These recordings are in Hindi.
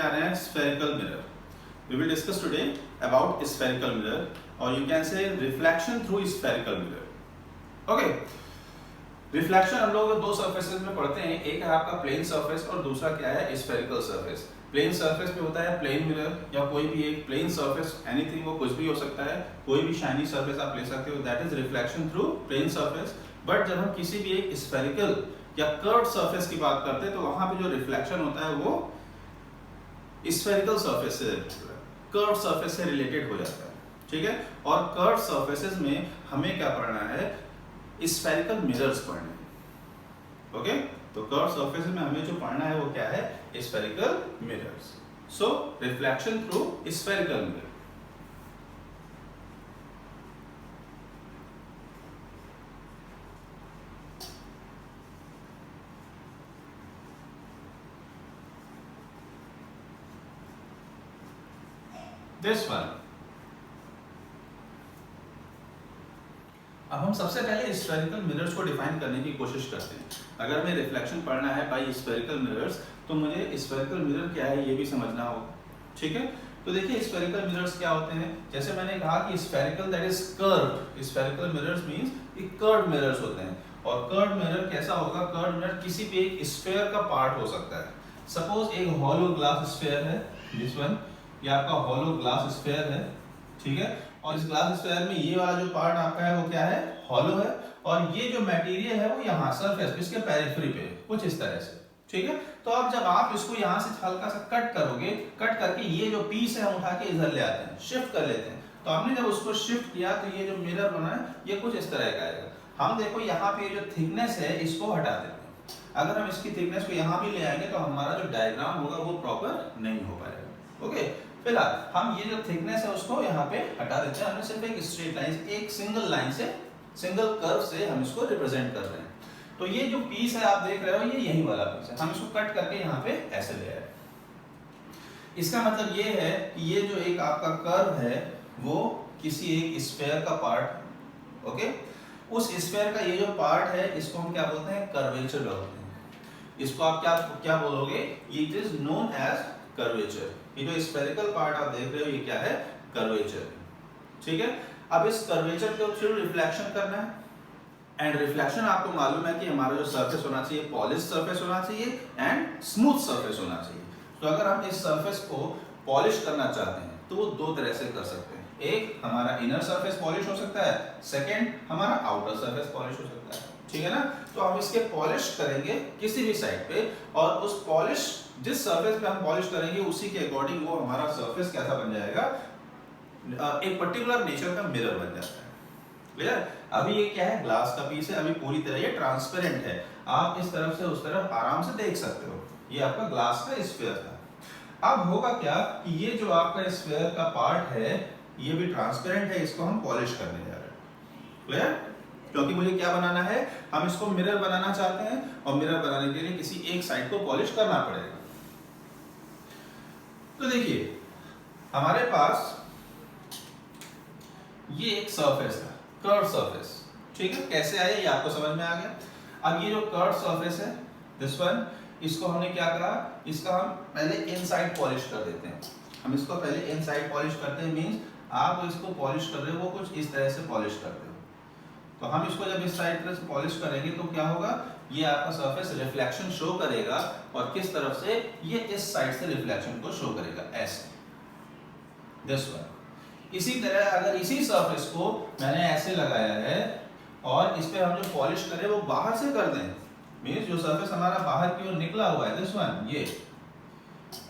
जा रहे हैं spherical mirror. We will discuss today about spherical mirror और you can see reflection through spherical mirror. Okay, reflection हम लोग दो सरफेसेस में पढ़ते हैं, एक है आपका प्लेन सरफेस और दूसरा क्या है स्फेरिकल सरफेस। प्लेन सरफेस पे होता है प्लेन मिरर या कोई भी एक प्लेन सरफेस, एनीथिंग, वो कुछ भी हो सकता है, कोई भी शाइनी सरफेस आप ले सकते हो, that is reflection through plane surface. But जब हम किसी भी एक स्फेरिकल या कर्व्ड सरफेस की बात करते हैं तो वहां पे जो रिफ्लेक्शन होता है वो स्फेरिकल सरफेस से, कर्व्ड सरफेस से रिलेटेड हो जाता है, ठीक है। और कर्व्ड सरफेसेस में हमें क्या पढ़ना है, स्फेरिकल मिरर्स पढ़ने हैं। ओके, तो कर्व्ड सरफेस में हमें जो पढ़ना है वो क्या है, spherical mirrors. So reflection through spherical mirror. This one, अब हम सबसे पहले स्फेरिकल मिरर्स को डिफाइन करने की कोशिश करते हैं। अगर हमें रिफ्लेक्शन पढ़ना है बाय स्फेरिकल मिरर्स तो मुझे स्फेरिकल मिरर क्या है ये भी समझना होगा, ठीक है। तो देखिए स्फेरिकल मिरर्स क्या होते हैं, जैसे मैंने कहा कि spherical that is curved, spherical mirrors means ये कर्व्ड मिरर्स होते हैं। और कर्व्ड मिरर कैसा होगा, कर्व्ड मिरर किसी भी एक स्फीयर का पार्ट हो सकता है। सपोज एक हॉलो ग्लास स्फीयर है, दिस वन, ये आपका हॉलो ग्लास स्फीयर है, ठीक है। और इस ग्लास स्फीयर में ये वाला जो पार्ट आपका है वो क्या है, हॉलो है, और ये जो मटेरियल है वो यहाँ सरफेस इसके पेरिफेरी पे कुछ इस तरह से, ठीक है। तो अब जब आप इसको यहाँ से हल्का सा कट करोगे, कट करके ये जो पीस है हम उठा के इधर ले आते हैं, शिफ्ट कर लेते हैं। तो हमने जब उसको शिफ्ट किया तो ये जो मिरर बना है ये कुछ इस तरह का आएगा। हम देखो यहाँ पे जो थिकनेस है इसको हटा देते हैं। अगर हम इसकी थिकनेस को यहाँ भी ले आएंगे तो हमारा जो डायग्राम होगा वो प्रॉपर नहीं हो पाएगा। ओके, फिलहाल हम ये जो थिकनेस है उसको यहाँ पे हटा देते हैं। हमने सिर्फ एक स्ट्रेट लाइन, एक सिंगल लाइन से, सिंगल कर्व से हम इसको रिप्रेजेंट कर रहे हैं। तो ये जो पीस है आप देख रहे हो ये यही वाला पीस है, हम इसको कट करके यहाँ पे ऐसे ले आए। इसका मतलब ये है कि ये जो एक आपका कर्व है वो किसी एक स्फीयर का पार्ट, ओके, उस स्फीयर का ये जो पार्ट है इसको हम क्या बोलते हैं, कर्वेचर बोलते हैं। इसको आप क्या क्या बोलोगे, it is known as curvature. ये जो स्फेरिकल पार्ट आप देख रहे हो ये क्या है, कर्वेचर, ठीक है। अब इस कर्वेचर के थ्रू रिफ्लेक्शन करना है, एंड रिफ्लेक्शन आपको मालूम है कि हमारा जो सरफेस होना चाहिए पॉलिश सरफेस होना चाहिए एंड स्मूथ सरफेस होना चाहिए। तो अगर हम इस सरफेस को पॉलिश करना चाहते हैं तो वो दो तरह से कर सकते हैं, एक हमारा इनर सरफेस पॉलिश हो सकता है, सेकंड हमारा आउटर सरफेस पॉलिश हो सकता है, ठीक है ना। तो हम इसके पॉलिश करेंगे किसी भी साइड पे, और उस पॉलिश जिस सरफेस पे हम पॉलिश करेंगे उसी के अकॉर्डिंग वो हमारा सरफेस कैसा बन जाएगा, एक पर्टिकुलर नेचर का मिरर बन जाता है। क्लियर। अभी ये क्या है, ग्लास का पीस है, अभी पूरी तरह ये ट्रांसपेरेंट है, आप इस तरफ से उस तरफ आराम से देख सकते हो। ये आपका ग्लास का स्फीयर था। अब होगा क्या कि ये जो आपका स्फीयर का पार्ट है ये भी ट्रांसपेरेंट है, इसको हम पॉलिश करने जा रहे हैं। क्लियर, क्योंकि मुझे क्या बनाना है, हम इसको मिरर बनाना चाहते हैं और मिरर बनाने के लिए किसी एक साइड को पॉलिश करना पड़ेगा। तो देखिए हमारे पास ये एक सरफेस है, कर्व सरफेस, ठीक है। कैसे आया ये आपको समझ में आ गया। अब ये जो कर्व सरफेस है दिस वन, इसको हमने क्या कहा, इसका हम पहले इनसाइड पॉलिश कर देते हैं। हम इसको पहले इनसाइड पॉलिश करते हैं, मींस आप इसको पॉलिश कर रहे हो वो कुछ इस तरह से पॉलिश करते हो। तो हम इसको जब इस साइड तरह से पॉलिश करेंगे तो क्या होगा, ये आपका सरफेस रिफ्लेक्शन शो करेगा, और किस तरफ से, ये इस साइड से रिफ्लेक्शन को शो करेगा, ऐसे, दिस वन। इसी तरह अगर इसी सरफेस को मैंने ऐसे लगाया है और इस पे हम जो पॉलिश करें वो बाहर से कर दें, मींस जो सरफेस हमारा बाहर की ओर निकला हुआ है दिस वन, ये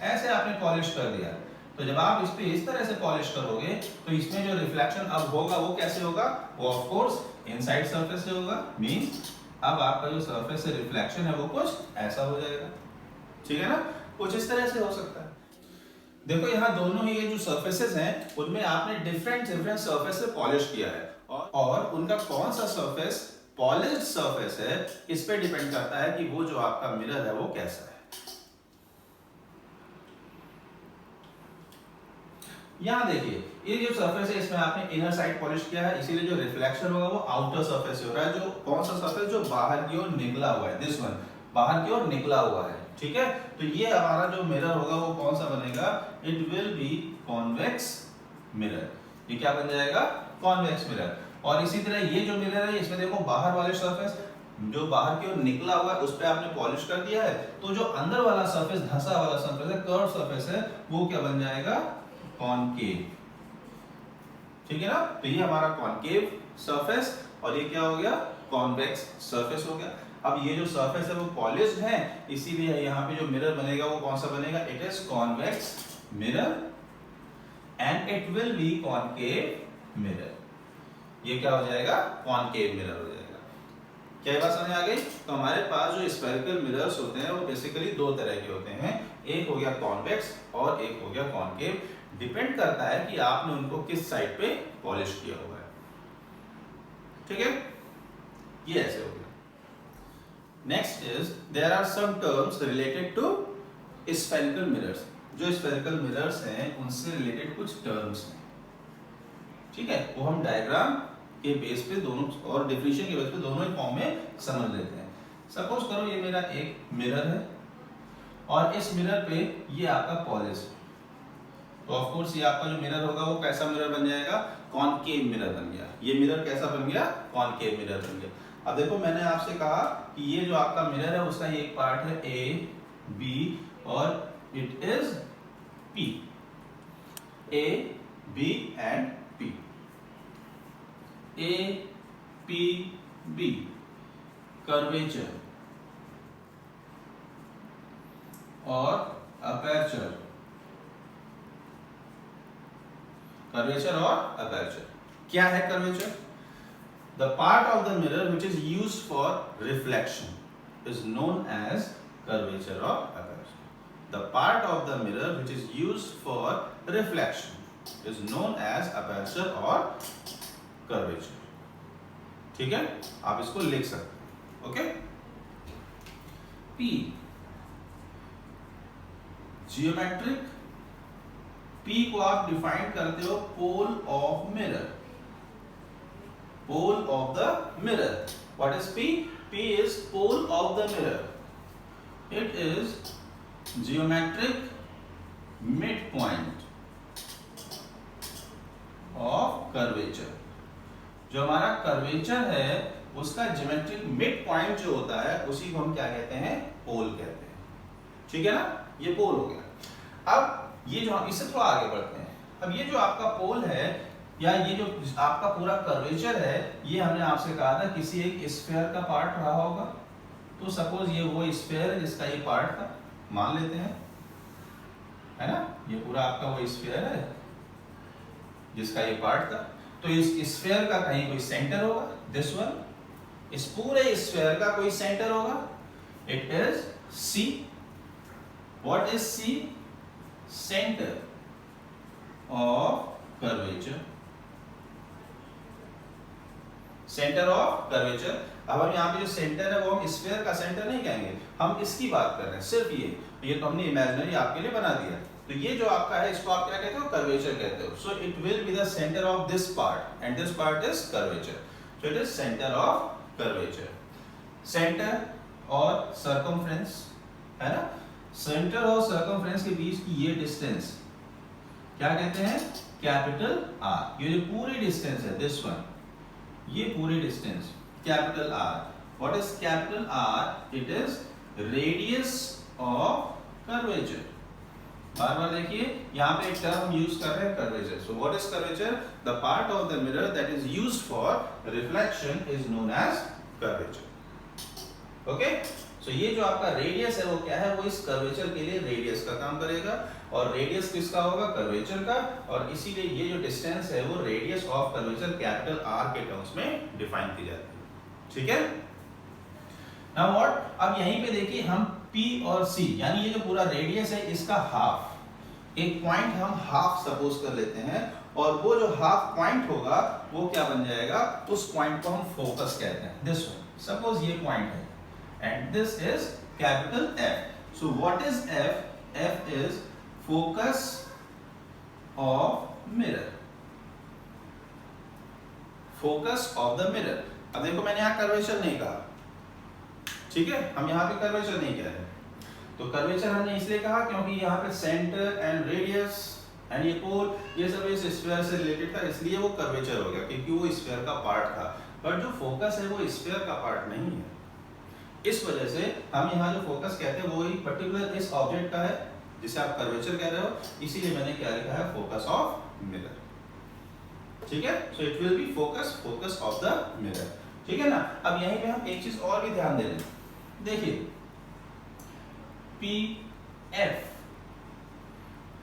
ऐसे आपने पॉलिश कर दिया, तो जब आप इस पे इस तरह से पॉलिश करोगे तो इसमें जो रिफ्लेक्शन अब होगा वो कैसे होगा, वो ऑफ कोर्स इनसाइड सरफेस से होगा, मींस अब आपका जो सरफेस से रिफ्लेक्शन है वो कुछ ऐसा हो जाएगा, ठीक है ना। कुछ इस तरह से हो सकता है। देखो यहाँ दोनों ही ये जो सरफेसेस हैं उनमें आपने डिफरेंट सरफेस से पॉलिश किया है, और उनका कौन सा सरफेस पॉलिश्ड सरफेस है इस पे डिपेंड करता है कि वो जो आपका मिरर है वो कैसा है। यहाँ देखिए ये जो सरफेस है इसमें आपने इनर साइड पॉलिश किया है, इसीलिए जो रिफ्लेक्शन होगा वो आउटर सरफेस से हो रहा है। जो कौन सा सरफेस, जो बाहर की ओर निकला हुआ है, दिस वन, बाहर की ओर निकला हुआ है, ठीक है। तो ये हमारा जो मिरर होगा वो कौन सा बनेगा, it will B convex mirror. ये क्या बन जाएगा, कॉन्वेक्स मिरर। और इसी तरह ये जो मिरर है इसमें देखो बाहर वाले सरफेस जो बाहर की ओर निकला हुआ है उस पे आपने पॉलिश कर दिया है, तो जो अंदर वाला सरफेस धंसा वाला सरफेस है, कर्व सरफेस है, वो क्या बन जाएगा, कॉनकेव, ठीक है ना। तो ये हमारा कॉनकेव सरफेस और ये क्या हो गया, कॉन्वेक्स सरफेस हो गया। अब ये जो सरफेस है वो पॉलिश्ड है, इसीलिए यहाँ पे जो मिरर बनेगा वो कौन सा बनेगा, it is convex mirror and it will B concave mirror. ये क्या हो जाएगा, कॉनकेव मिरर हो जाएगा। क्या बात समझ आ गई। तो हमारे पास जो स्फेरिकल मिरर्स होते हैं वो बेसिकली दो तरह के होते हैं, एक हो गया कॉन्वेक्स और एक हो गया कॉनकेव। डिपेंड करता है कि आपने उनको किस साइड पे पॉलिश किया हुआ है, ठीक है। ये ऐसे हो गया। Next is there are some terms related to spherical mirrors. जो स्फेरिकल मिरर्स हैं उनसे रिलेटेड कुछ टर्म्स हैं, ठीक है। वो हम डायग्राम के बेस पे दोनों और डेफिनेशन के बेस पे दोनों ही फॉर्म में समझ लेते हैं। सपोज करो ये मेरा एक मिरर है और इस मिरर पे ये आपका पॉलिश है, तो ऑफ कोर्स ये आपका जो मिरर होगा वो कैसा मिरर बन जाएगा, कॉनकेव मिरर बन गया। ये मिरर कैसा बन गया, कॉनकेव मिरर बन गया। अब देखो मैंने आपसे कहा कि ये जो आपका मिरर है उसका एक पार्ट है ए बी और it is P, A B and P, A P B curvature और अपर्चर, कर्वेचर और अपर्चर। क्या है curvature, the part of the mirror which is used for reflection is known as curvature और aperture. The part of the mirror which is used for reflection is known as aperture और कर्वेचर, ठीक है। आप इसको लिख सकते हैं, ओके। P जियोमेट्रिक, P को आप डिफाइन करते हो pole of mirror, pole of the mirror. What is P? P is pole of the mirror. It is geometric midpoint of curvature. जो हमारा कर्वेचर है उसका ज्योमेट्रिक मिड पॉइंट जो होता है उसी को हम क्या कहते हैं, पोल कहते हैं, ठीक है ना। ये पोल हो गया। अब ये जो हम इससे थोड़ा आगे बढ़ते हैं, अब ये जो आपका पोल है या ये जो आपका पूरा कर्वेचर है ये हमने आपसे कहा था किसी एक स्फीयर का पार्ट रहा होगा। तो सपोज ये वो स्फीयर है जिसका ये पार्ट था, मान लेते हैं, है ना। ये पूरा आपका वो स्फीयर है जिसका ये पार्ट था। तो इस स्फीयर का कहीं कोई सेंटर होगा, दिस वन, इस पूरे स्फीयर का कोई सेंटर होगा, it is C. What is C? Centre of curvature, centre of curvature. अब हम यहाँ पे जो सेंटर है वो हम स्फीयर का सेंटर नहीं कहेंगे, हम इसकी बात कर रहे हैं, सिर्फ ये तो हमने इमेजिनरी आपके लिए बना दिया। तो ये जो आपका है इसको आप क्या कहते हो, कर्वेचर कहते हो। So it will be the centre of this part and this part is curvature, so it is centre of curvature. Centre और सर्कमफ्रेंस, है ना, सेंटर और सर्कमफ्रेंस के बीच की ये डिस्टेंस क्या कहते हैं, कैपिटल R। ये जो पूरी डिस्टेंस है दिस वन, ये पूरी distance capital R। What is capital R? It is radius of curvature. बार बार देखिए यहाँ पे एक टर्म हम यूज कर रहे हैं curvature. So what is curvature? The part of the mirror that is used for reflection is known as curvature. Okay, so ये जो आपका रेडियस है वो क्या है, वो इस कर्वेचर के लिए रेडियस का काम करेगा और रेडियस किसका होगा, कर्वेचर का। और इसीलिए ये जो डिस्टेंस है वो radius of curvature capital R के टर्म्स में डिफाइन की जाती है, ठीक है। नाउ व्हाट, अब यहीं पे देखिए हम P और C यानी ये जो पूरा रेडियस है इसका हाफ, एक पॉइंट हम हाफ सपोज कर लेते हैं और वो जो हाफ पॉइंट होगा वो क्या बन जाएगा, उस पॉइंट को हम फोकस कहते हैं। दिस वन, सपोज ये पॉइंट है and this is capital F. So what is F? F is focus of mirror. Focus of the mirror. अब देखो मैंने यहाँ कर्वेचर नहीं कहा, ठीक है, हम यहाँ पे कर्वेचर नहीं कह रहे। तो कर्वेचर हमने इसलिए कहा क्योंकि यहाँ पे सेंटर एंड रेडियस एंड ये पोल ये सब इस स्फीयर से रिलेटेड था, इसलिए वो कर्वेचर हो गया क्योंकि वो स्फीयर का पार्ट था। बट जो फोकस है वो स्फीयर का पार्ट नहीं है, इस वजह से हम यहाँ जो फोकस कहते हैं वो ही पर्टिकुलर इस ऑब्जेक्ट का है जिसे आप कर्वेचर कह रहे हो, इसीलिए मैंने क्या लिखा है, फोकस ऑफ मिरर। ठीक है, so it will B focus of the mirror. ठीक है ना। अब यहीं पे हम एक चीज और भी ध्यान दे रहे हैं, देखिए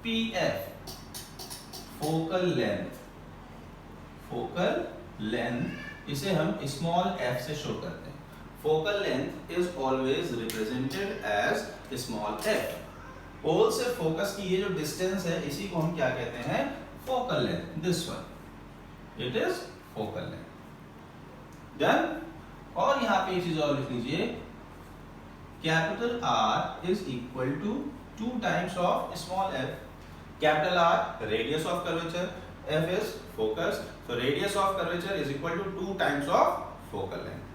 पीएफ फोकल लेंथ इसे हम स्मॉल एफ से शो करते हैं। Focal length is always represented as small F. Pole से फोकस की ये जो डिस्टेंस है इसी को हम क्या कहते हैं, focal length. This one it is focal length. Done. और यहाँ पे एक चीज और लिख लीजिए, capital R is equal to 2 times of small f। Capital R radius of curvature, f is focus, so radius of curvature is equal to 2 times of focal length।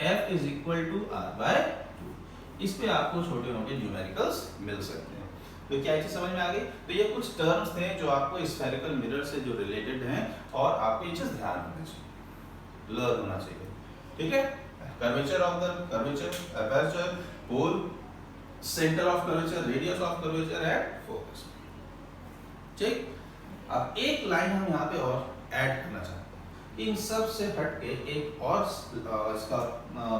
f is equal to r by 2। इस पे आपको छोटे मोटे न्यूमेरिकल्स मिल सकते हैं। तो क्या चीज समझ में आ गई? तो ये कुछ टर्म्स थे जो आपको स्फेरिकल मिरर से जो रिलेटेड हैं और आपको ये चीज ध्यान रखना चाहिए, लर्न होना चाहिए। ठीक है, curvature of the curvature, aperture, pole, centre of curvature, radius of curvature and focus. ठीक। अब एक लाइन हम यहाँ पे और ऐड करना चाहते हैं, इन सब से हट के एक और इसका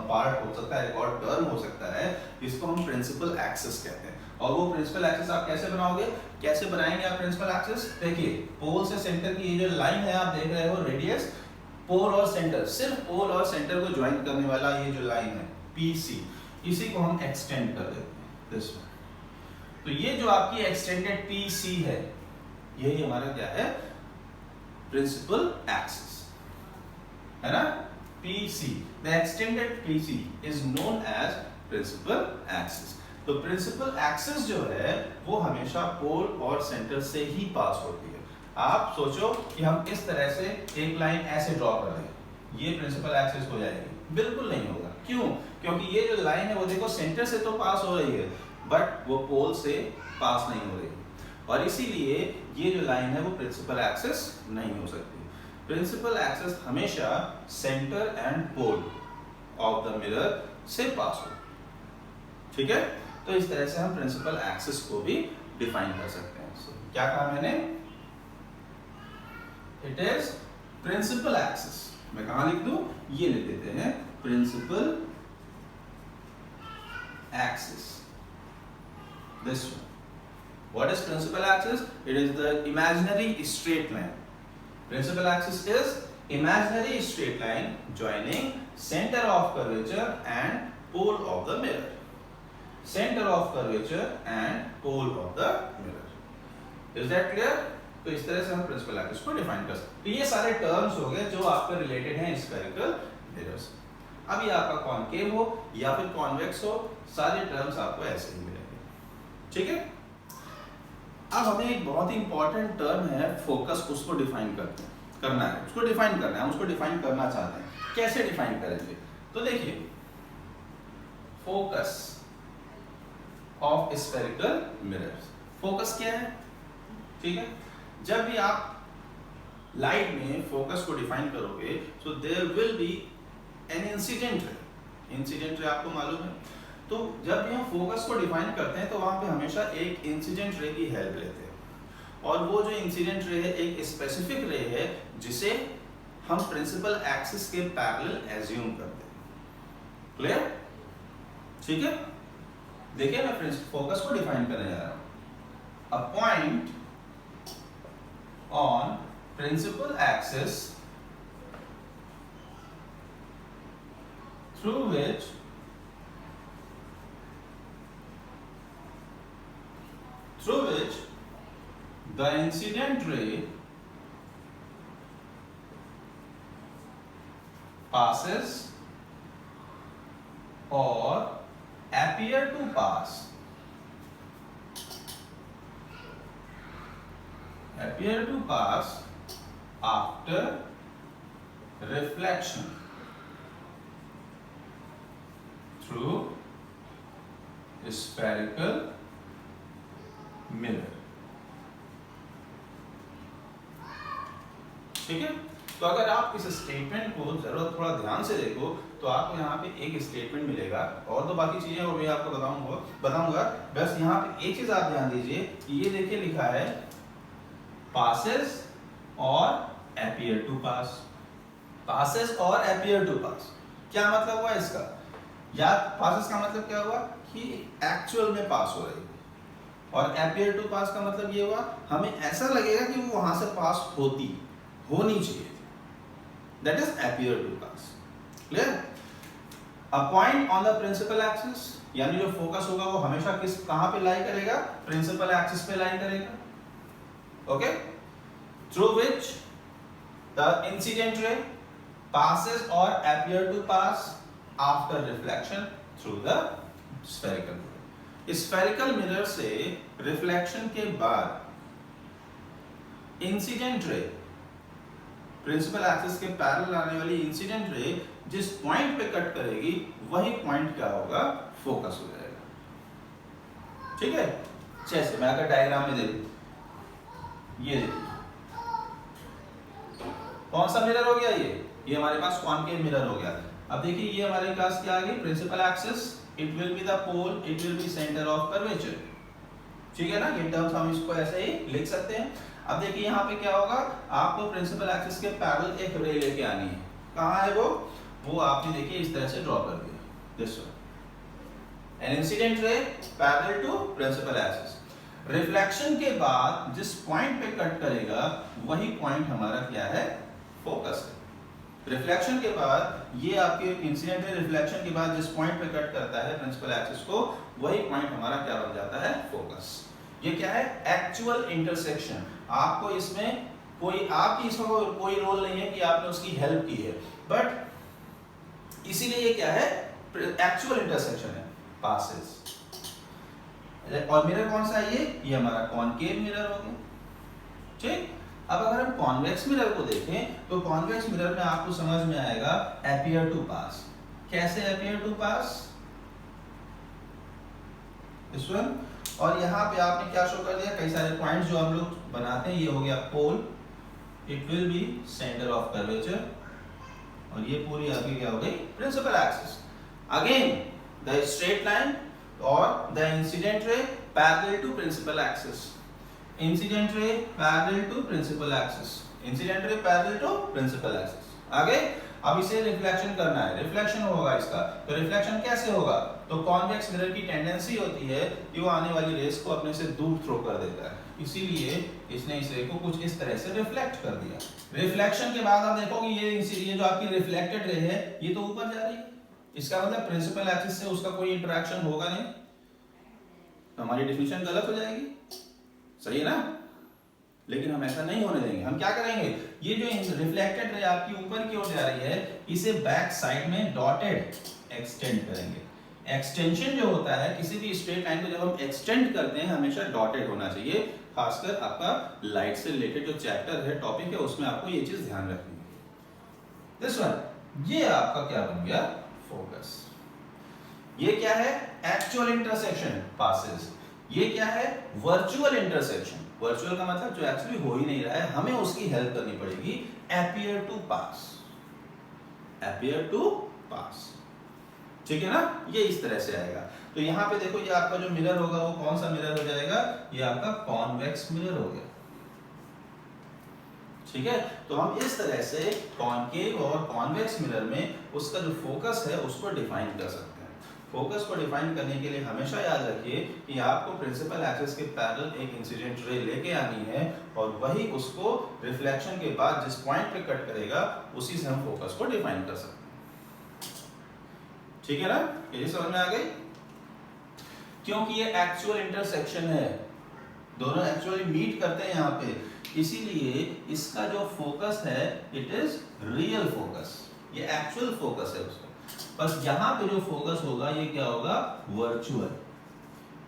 पार्ट हो सकता है, एक और टर्म हो सकता है, जिसको हम प्रिंसिपल एक्सिस कहते हैं। और वो प्रिंसिपल एक्सिस आप कैसे बनाओगे, कैसे बनाएंगे आप प्रिंसिपल एक्सिस? देखिए पोल से सेंटर की ये जो लाइन है आप देख रहे हो, रेडियस, पोल और सेंटर, सिर्फ पोल और सेंटर को ज्वाइन करने वाला ये जो लाइन है PC, इसी को हम एक्सटेंड कर देते हैं दिस वन। तो ये जो आपकी एक्सटेंडेड PC है, यही हमारा क्या है, प्रिंसिपल एक्सिस है ना, PC। The extended PC is known as principal axis. तो प्रिंसिपल एक्सिस जो है वो हमेशा पोल और सेंटर से ही पास होती है। आप सोचो कि हम इस तरह से एक लाइन ऐसे ड्रॉ कर दें, ये प्रिंसिपल एक्सिस हो जाएगी? बिल्कुल नहीं होगा। क्यों? क्योंकि ये जो लाइन है वो देखो सेंटर से तो पास हो रही है बट वो पोल से पास नहीं हो रही, और इसीलिए ये जो लाइन है वो प्रिंसिपल एक्सिस नहीं हो सकती। प्रिंसिपल एक्सिस हमेशा centre and pole of the mirror से पास हो। ठीक है, तो इस तरह से हम प्रिंसिपल एक्सिस को भी डिफाइन कर सकते हैं। क्या कहा मैंने? It is principal axis. मैं कहां लिख दूं? ये लिख देते हैं, principal axis, this one. What is principal axis? It is the imaginary straight line. Principal axis is imaginary straight line joining center of curvature and pole of the mirror. Center of curvature and pole of the mirror. Is that clear? तो इस तरह से हम प्रिंसिपल एक्सिस को डिफाइन कर सकते हैं। तो ये सारे टर्म्स हो गए जो आपके रिलेटेड हैं स्फेरिकल मिरर से। अब ये आपका कॉनकेव हो या फिर कॉन्वेक्स हो, सारे टर्म्स आपको ऐसे ही मिलेंगे। ठीक है, अब हमें एक बहुत ही इंपॉर्टेंट टर्म है फोकस, उसको डिफाइन करना है, उसको डिफाइन करना है, हम उसको डिफाइन करना चाहते हैं। कैसे डिफाइन करेंगे? तो देखिए, focus of spherical mirrors. Focus क्या है? ठीक है, जब भी आप लाइट में फोकस को डिफाइन करोगे तो there will be an incident ray. Incident ray आपको मालूम है, तो जब भी हम फोकस को डिफाइन करते हैं तो वहां पे हमेशा एक इंसिडेंट रे की हेल्प लेते हैं, और वो जो इंसिडेंट रे है एक स्पेसिफिक रे है जिसे हम प्रिंसिपल एक्सिस के पैरेलल एज्यूम करते हैं। क्लियर? ठीक है, देखिए मैं फोकस को डिफाइन करने जा रहा हूं। A point on principal axis through which the incident ray passes or appear to pass after reflection through spherical mirror। ठीक है, तो अगर आप इस स्टेटमेंट को जरूरत थोड़ा ध्यान से देखो तो आपको यहाँ पे एक स्टेटमेंट मिलेगा, और तो बाकी चीजें वो भी आपको बताऊंगा। बस यहाँ पे एक चीज आप ध्यान दीजिए, ये देखिए लिखा है passes और appear to pass। passes और appear to pass क्या मतलब हुआ इसका? या passes का मतलब क्या हुआ कि एक्चुअल में पास हो रही है, और appear to pass का मतलब ये हुआ हमें ऐसा लगेगा कि वो वहां से पास होनी चाहिए। That is appear to pass। Clear? A point on the principal axis, यानी जो फोकस होगा वो हमेशा कहां पे लाई करेगा? प्रिंसिपल एक्सिस पे लाई करेगा। Okay? Through which the incident ray passes or appear to pass after reflection through the spherical mirror। spherical mirror से रिफ्लेक्शन के बाद इंसिडेंट रे, प्रिंसिपल एक्सिस के पैरेलल आने वाली इंसिडेंट रे जिस पॉइंट पे कट करेगी वही पॉइंट क्या होगा? फोकस हो जाएगा। ठीक है, जैसे मैं अगर डायग्राम में देखूं, ये देखिए कौन सा मिरर हो गया? ये हमारे पास कॉनकेव मिरर हो गया। अब देखिए ये हमारे पास क्या आ गई? Principal axis, it will be the pole, it will be centre of curvature. ठीक है ना, ये टर्म्स हम इसको ऐसे ही लिख सकते हैं। अब देखिए यहाँ पे क्या होगा, आपको प्रिंसिपल एक्सिस के पैरेलल एक रे लेके आनी है। कहाँ है वो आपने देखिए इस तरह से ड्रॉ कर दिया, this one, an incident ray parallel to principal axis. Reflection के बाद जिस पॉइंट पे कट करेगा वही पॉइंट हमारा क्या है? फोकस है। रिफ्लेक्शन के बाद ये आपके इंसिडेंट रे रिफ्लेक्शन के बाद जिस पॉइंट पे कट करता है प्रिंसिपल एक्सिस को, वही पॉइंट हमारा क्या बन जाता है? फोकस। ये क्या है? Actual intersection. आपको इसमें इसमें कोई रोल नहीं है कि आपने उसकी हेल्प की है, बट इसीलिए ये क्या है? एक्चुअल इंटरसेक्शन है, पासेस। और मिरर कौन सा है? ये हमारा कॉनकेव मिरर हो गया। ठीक, अब अगर हम कॉन्वेक्स मिरर को देखें तो कॉन्वेक्स मिरर में आपको समझ में आएगा अपीयर टू पास। कैसे appear to pass? This one. और यहाँ पे आपने क्या शो कर दिया? कई सारे पॉइंट्स जो हम लोग बनाते हैं। ये हो गया pole, it will be centre of curvature, और ये पूरी आपकी क्या हो गई? Principal axis. Again the straight line और the incident ray parallel to principal axis, incident ray parallel to principal axis, incident ray parallel to principal axis. आगे अब इसे रिफ्लेक्शन करना है, रिफ्लेक्शन होगा इसका। तो रिफ्लेक्शन कैसे होगा? तो कॉन्वेक्स मिरर की टेंडेंसी होती है कि वो आने वाली रेस को अपने से दूर थ्रो कर देता है, इसीलिए इसने इस रे को कुछ इस तरह से रिफ्लेक्ट कर दिया। रिफ्लेक्शन के बाद आप देखोगे ये जो आपकी रिफ्लेक्टेड रे है ये तो ऊपर जा रही है, इसका मतलब प्रिंसिपल एक्सिस से उसका कोई इंटरेक्शन होगा नहीं, तो हमारी डेफिनेशन गलत हो जाएगी। सही है ना? लेकिन हम ऐसा नहीं होने देंगे। हम क्या करेंगे? ये जो रिफ्लेक्टेड रे आपकी ऊपर की ओर जा रही है इसे बैक साइड में डॉटेड एक्सटेंड करेंगे। एक्सटेंशन जो होता है किसी भी स्ट्रेट लाइन को जब हम एक्सटेंड करते हैं हमेशा डॉटेड होना चाहिए, खासकर आपका लाइट से रिलेटेड जो चैप्टर है, टॉपिक है, उसमें आपको ये चीज ध्यान रखनी है। दिस वन, ये आपका क्या बन गया? फोकस। ये क्या है? Actual intersection, passes. ये क्या है? Virtual intersection. वर्चुअल का मतलब जो एक्चुअली हो ही नहीं रहा है, हमें उसकी हेल्प करनी पड़ेगी। Appear to pass, appear to pass. ठीक है ना? ये इस तरह से आएगा। तो यहाँ पे देखो, ये आपका जो मिरर होगा वो कौन सा मिरर हो जाएगा? ये आपका कॉन्वेक्स मिरर हो गया। ठीक है, तो हम इस तरह से कॉनकेव और कॉन्वेक्स मिरर में उसका जो फोकस है उसको डिफाइन कर सकते हैं। फोकस को डिफाइन करने के लिए हमेशा याद रखिए कि आपको प्रिंसिपल एक्सिस के पैरेलल एक इंसिडेंट रे लेके आनी है, और वही उसको रिफ्लेक्शन के बाद जिस पॉइंट पे कट करेगा उसी से हम फोकस को डिफाइन कर सकते हैं। ठीक है ना? ये समझ में आ गई? क्योंकि ये एक्चुअल इंटरसेक्शन है, दोनों एक्चुअली मीट करते हैं यहाँ पे, इसीलिए इसका जो फोकस है इट इज रियल फोकस, ये एक्चुअल फोकस है उसका। बस यहाँ पे जो फोकस होगा ये क्या होगा? वर्चुअल।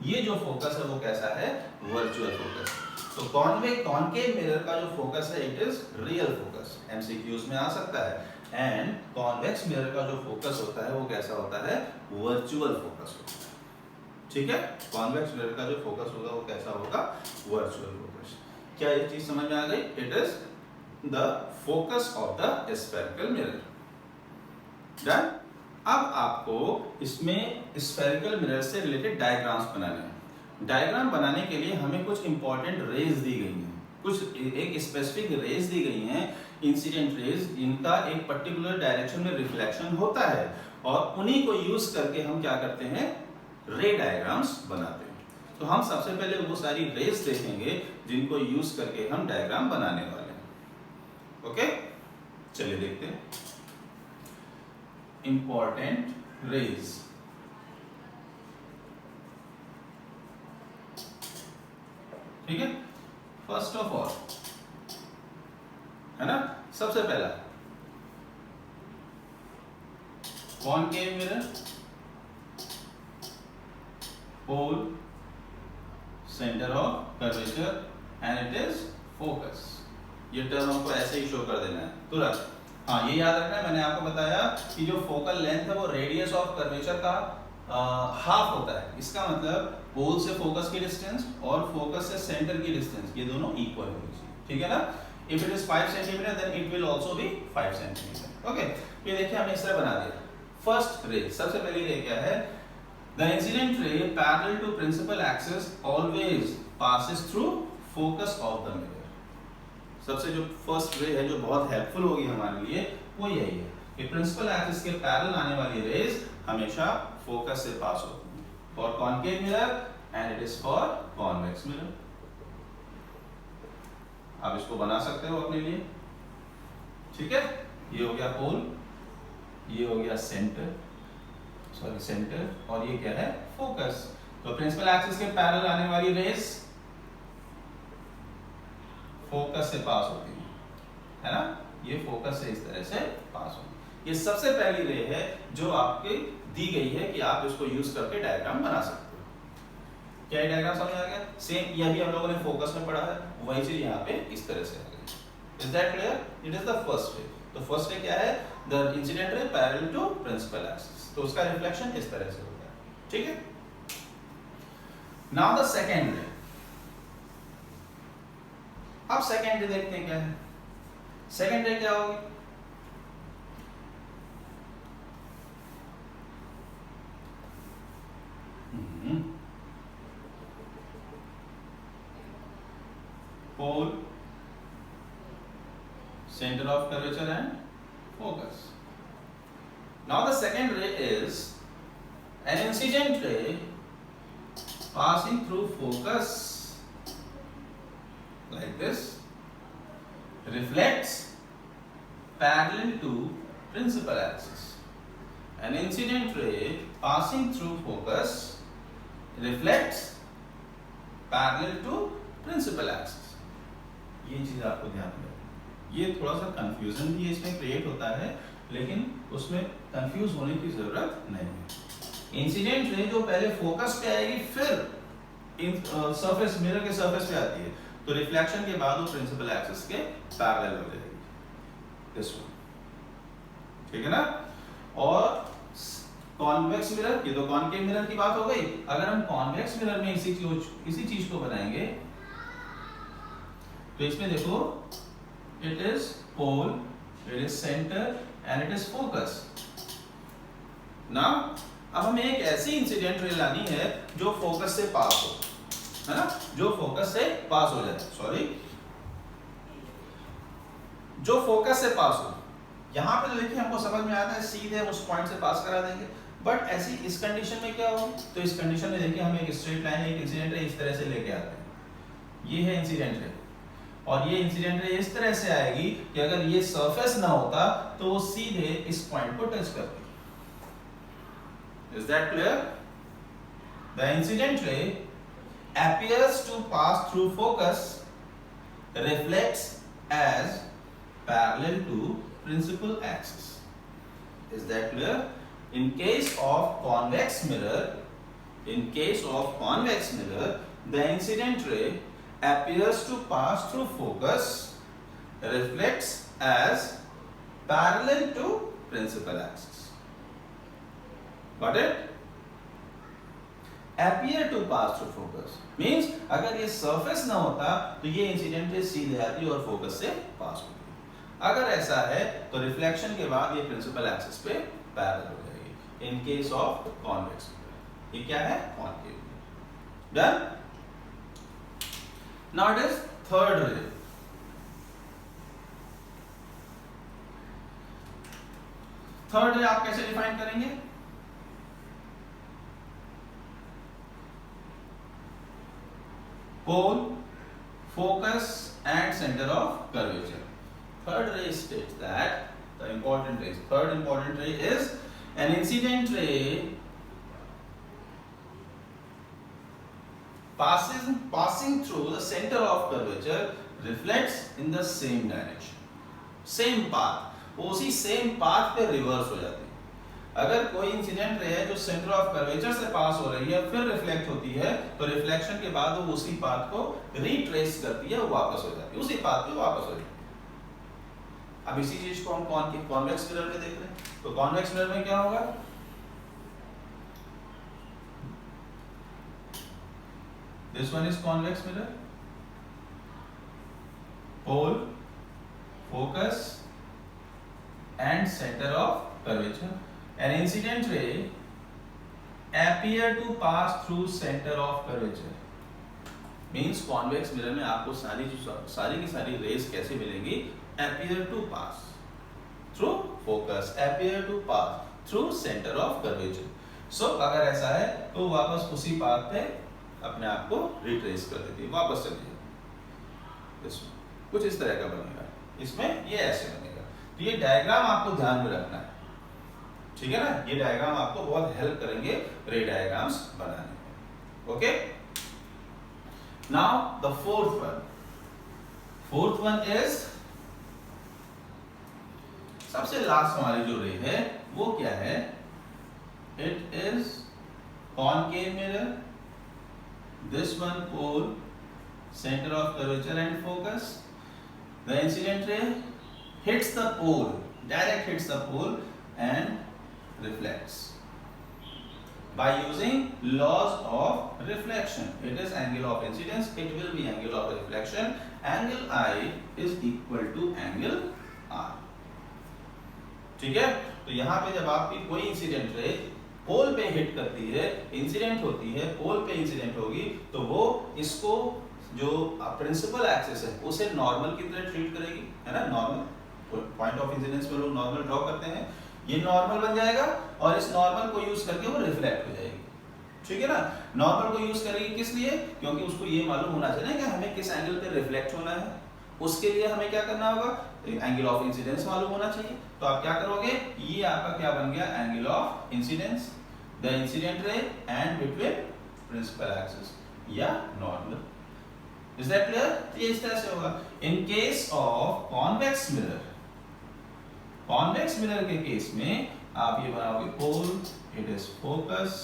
ये जो फोकस है वो कैसा है? Virtual focus. तो कॉनकेव मिरर का जो फोकस है it is real focus. MCQs में आ सकता है। एंड कॉन्वेक्स मिरर का जो फोकस होता है वो कैसा होता है, वर्चुअल फोकस होता है, ठीक है। कॉन्वेक्स मिरर का जो फोकस होगा वो कैसा होगा, वर्चुअल फोकस। क्या ये चीज समझ में आ गई? It is the focus of the spherical mirror. Done. अब आपको इसमें स्फेरिकल मिरर से रिलेटेड डायग्राम्स बनाने हैं। डायग्राम बनाने के लिए हमें कुछ इंपॉर्टेंट रेज दी गई हैं, कुछ एक स्पेसिफिक रेज दी गई हैं, इंसिडेंट रेज, जिनका एक पर्टिकुलर डायरेक्शन में रिफ्लेक्शन होता है, और उन्हीं को यूज करके हम क्या करते हैं, रे डायग्राम्स बनाते हैं। तो हम सबसे पहले वो सारी रेज देखेंगे जिनको यूज करके हम डायग्राम बनाने वाले हैं। ओके, चलिए देखते हैं। इंपॉर्टेंट रेज, ठीक है। फर्स्ट ऑफ ऑल, है ना, सबसे पहला concave mirror, pole, centre of curvature and it is focus. ये टर्म हमको ऐसे ही शो कर देना है तुरंत। हाँ, ये याद रखना है, मैंने आपको बताया कि जो फोकल लेंथ है वो रेडियस ऑफ कर्वेचर का हाफ होता है। इसका मतलब पोल से फोकस की डिस्टेंस और फोकस से सेंटर की डिस्टेंस, ये दोनों इक्वल होनी चाहिए, ठीक है ना। If it is 5 centimetre then it will also be 5 centimetre. Okay, ये देखिए हमने इस तरह बना दिया। फर्स्ट रे, सबसे पहली रे क्या है, the incident ray parallel to principal axis always passes through focus of the mirror. सबसे जो फर्स्ट रे है जो बहुत हेल्पफुल होगी हमारे लिए वो यही है कि प्रिंसिपल एक्सिस के पैरेलल आने वाली रेज हमेशा फोकस से पास होती है, for concave mirror and it is for convex mirror. आप इसको बना सकते हो अपने लिए, ठीक है। ये हो गया पोल, ये हो गया सेंटर, और ये क्या है, फोकस। तो प्रिंसिपल एक्सिस के पैरेलल आने वाली रेज फोकस से पास होती है ना, ये फोकस से इस तरह से पास होगी। ये सबसे पहली रे है जो आपके दी गई है कि आप इसको यूज करके डायग्राम बना सकते हो। क्या ये डायग्राम समझ आ गया? सेम ये भी हम लोगों ने फोकस में पढ़ा है, वही चीज यहाँ पे इस तरह से आ गई। Is that clear? It is the first ray. तो फर्स्ट रे क्या है, the incident ray parallel to principal axis, तो उसका रिफ्लेक्शन इस तरह से होता है, ठीक है। नाउ द सेकेंड रे। अब सेकेंड रे देखते हैं क्या है। सेकेंड रे क्या होगी, पोल, center of curvature and focus. Now the second ray is an incident ray passing through focus like this, reflects parallel to principal axis. An incident ray passing through focus reflects parallel to principal axis. ये चीज आपको ध्यान में, ये थोड़ा सा कंफ्यूजन भी इसमें क्रिएट होता है, लेकिन उसमें कंफ्यूज होने की जरूरत नहीं है। इंसिडेंट रे जो पहले फोकस पे आएगी फिर सरफेस, मिरर के सरफेस पे आती है, तो रिफ्लेक्शन के बाद वो प्रिंसिपल एक्सिस के पैरेलल हो जाएगी, दिस वन, ठीक है ना। और कॉन्वेक्स मिरर, ये तो कॉनकेव मिरर की बात हो गई। अगर हम कॉन्वेक्स मिरर में इसी चीज को बनाएंगे तो इसमें देखो, it is pole, it is center and it is focus. Now, अब हमें एक ऐसी इंसिडेंट रे लानी है जो फोकस से पास हो, है ना, जो फोकस से पास हो जाए, सॉरी, जो फोकस से पास हो। यहां पे तो देखिए हमको समझ में आता है सीधे उस पॉइंट से पास करा देंगे, बट ऐसी इस कंडीशन में क्या हो, तो इस कंडीशन में देखिए हम एक स्ट्रेट लाइन, एक इंसिडेंट रे इस तरह से लेके आते हैं, ये है इंसिडेंट रे, और ये इंसिडेंट रे इस तरह से आएगी कि अगर ये सरफेस ना होता तो वो सीधे इस पॉइंट को टच करती। Is that clear? The incident ray appears to pass through focus, reflects as parallel to principal axis. Is that clear? In case of convex mirror, the incident ray appears to pass through focus, reflects as parallel to principal axis. Got it? appear to pass through focus means अगर ये सरफेस ना होता तो ये इंसिडेंट रे सीधे आती और फोकस से पास होती। अगर ऐसा है तो रिफ्लेक्शन के बाद ये प्रिंसिपल एक्सिस पे पैरेलल हो जाएगी इन केस ऑफ कॉन्वेक्स मिरर। ये क्या है? Concave. Done? Now it is third रे। थर्ड रे आप कैसे डिफाइन करेंगे? pole, focus and center of curvature. Third ray states that the important ray, third important ray is an incident ray passing through the center of curvature reflects in the same direction, same path, उसी same path पे reverse हो जाती है। अगर कोई इंसिडेंट रे है जो सेंटर ऑफ कर्वेचर से पास हो रही है फिर रिफ्लेक्ट होती है तो रिफ्लेक्शन के बाद वो उसी पाथ को रिट्रेस करती है, वो वापस हो जाती है, उसी पाथ पे वापस हो जाती है। अब इसी चीज को हम कॉन्वेक्स मिरर में देख रहे हैं। तो कॉन्वेक्स मिरर में क्या होगा? This one is convex mirror, pole, focus and centre of curvature. An incident ray appear to pass through center of curvature means convex mirror में आपको सारी की सारी rays कैसे मिलेंगी? Appear to pass through focus, appear to pass through center of curvature. So अगर ऐसा है तो वापस उसी पाथ पे अपने आप को रिट्रेस कर देती है, वापस चली जाएगी। इसमें कुछ इस तरह का बनेगा, इसमें ये ऐसे बनेगा। तो ये डायग्राम आपको ध्यान में रखना है, ठीक है ना? ये डायग्राम आपको बहुत हेल्प करेंगे रे डायग्राम्स बनाने में। Okay, now the fourth one is सबसे लास्ट हमारी जो रे है वो क्या है? It is concave mirror, this one pole, centre of curvature and focus. The incident ray hits the pole, direct hits the pole and reflects by using laws of reflection. It is angle of incidence, it will be angle of reflection. Angle I is equal to angle R. ठीक है? तो यहाँ पे जब आपकी कोई इंसिडेंट रे पोल पे हिट करती है, इंसिडेंट होती है, पोल पे इंसिडेंट होगी तो वो इसको जो प्रिंसिपल एक्सिस है उसे नॉर्मल की तरह ट्रीट करेगी, है ना? नॉर्मल पॉइंट ऑफ इंसिडेंस पे लोग नॉर्मल ड्रॉ करते हैं, ये नॉर्मल बन जाएगा और इस नॉर्मल को यूज करके वो रिफ्लेक्ट हो जाएगी। ठीक है ना? नॉर्मल को यूज करेगी किस लिए? क्योंकि उसको ये मालूम होना चाहिए कि हमें किस एंगल पे रिफ्लेक्ट होना है। उसके लिए हमें क्या करना होगा? एंगल ऑफ इंसिडेंस मालूम होना चाहिए। तो आप क्या करोगे? ये आपका क्या बन गया? Angle of incidence, the incident ray and between principal axis या नॉर्मल। Is that clear? तो ये इस तरह से होगा। In case of convex mirror, convex mirror के केस में आप ये बनाओगे pole, it is focus,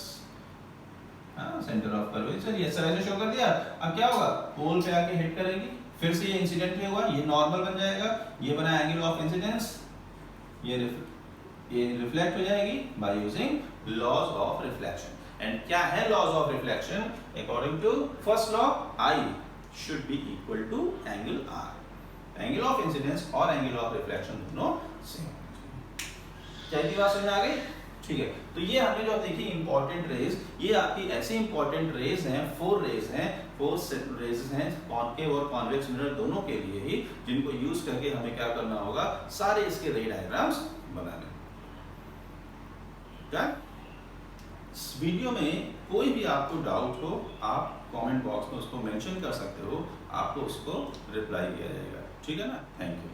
centre of curvature, ये सब ऐसे शो कर दिया। अब क्या होगा? पोल पे आके हिट करेगी, फिर से ये इंसिडेंट में हुआ, ये नॉर्मल बन जाएगा, ये बना एंगल ऑफ इंसिडेंस, ये रिफ्लेक्ट हो जाएगी by using laws of reflection. And क्या है laws of reflection? According to first law, I should be equal to angle R. Angle of incidence और एंगल ऑफ रिफ्लेक्शन दोनों सेम। क्या ये बात समझ आ गई? ठीक है। तो ये हमने जो देखी इंपॉर्टेंट रेज, ये आपकी ऐसी इंपॉर्टेंट रेज हैं, 4 रेज हैं, 4 रेज हैं कॉनकेव और कॉन्वेक्स मिरर दोनों के लिए ही, जिनको यूज करके हमें क्या करना होगा? सारे इसके रे डायग्राम्स बनाने। क्या इस वीडियो में कोई भी आपको डाउट हो, आप कमेंट बॉक्स में उसको मेंशन कर सकते हो, आपको उसको रिप्लाई किया जाएगा। ठीक है ना? Thank you.